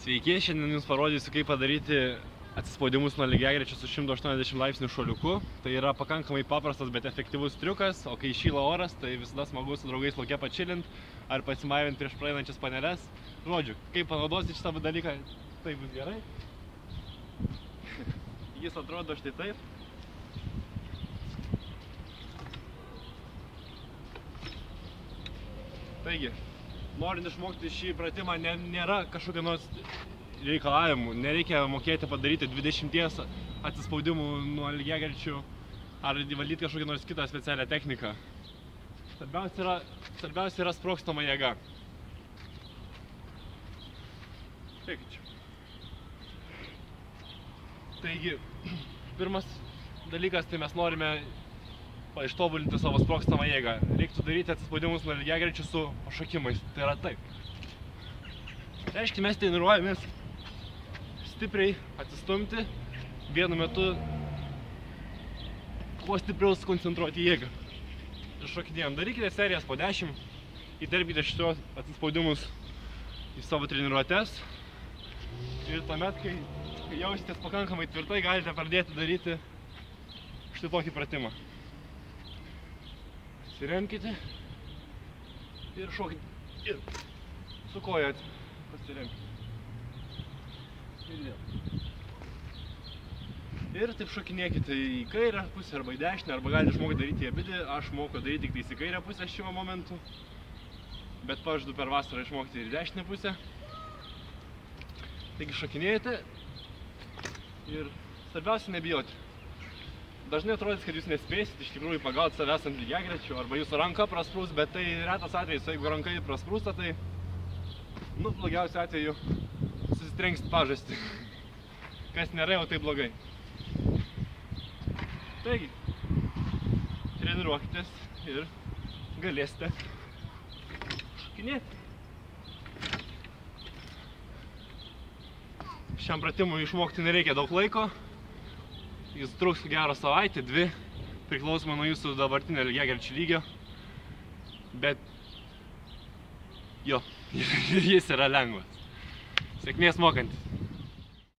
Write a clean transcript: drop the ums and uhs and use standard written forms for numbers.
Sveiki, šiandien jums parodysiu, kaip padaryti atsispaudimus nuo lygiagrečių su 180 laipsnių šuoliuku. Tai yra pakankamai paprastas, bet efektyvus triukas, o kai šyla oras, tai visada smagu su draugais lauke pačilint ar pasimaivint prieš praeinančias paneles. Žodžiu, kaip panaudosit šitą dalyką, tai bus gerai. Jis atrodo štai taip. Taigi, norint išmokti šį pratimą, nėra kažkokio nors reikalavimų. Nereikia mokėti padaryti 20 atsispaudimų nuo lygiagrečių ar įvaldyti kažkokią nors kitą specialią techniką. Svarbiausia yra sprogstama jėga. Taigi, pirmas dalykas, tai mes norime ištobulinti savo sprogstamą jėgą. Reiktų daryti atsispaudimus nuo lygiagrečių su pašokimais. Tai yra taip. Reiškia, mes treniruojamės stipriai atsistumti, vienu metu kuo stipriau skoncentruoti jėgą. Ir šokinėjom. Darykite serijas po 10, įterpkite šitos atsispaudimus į savo treniruotes. Ir tuomet, kai jausitės pakankamai tvirtai, galite pradėti daryti štai tokį pratimą. Pasiremkite ir šokite. Ir su koja pasiremkite. Ir taip šokinėkite į kairę pusę arba į dešinę, arba galite išmokti daryti į abidvi. Aš moku daryti tik į kairę pusę šiuo momentu, bet pažadu per vasarą išmokti ir į dešinę pusę. Taigi šokinėjate ir svarbiausia nebijoti. Dažnai atrodys, kad jūs nespėsit iš tikrųjų pagauti savęs ant lygiagrečių arba jūsų ranka prasprūs, bet tai retas atvejis, jeigu ranka prasprūsta, tai blogiausiu atveju susitrenksit pažastį, kas nėra jau taip blogai. Taigi, treniruokitės ir galėsite šokinėti. Šiam pratimui išmokti nereikia daug laiko. Jis truks gerą savaitę, 2, priklausomai nuo jūsų dabartinio lygiagrečių lygio. Bet jo, jis yra lengvas. Sėkmės mokantis.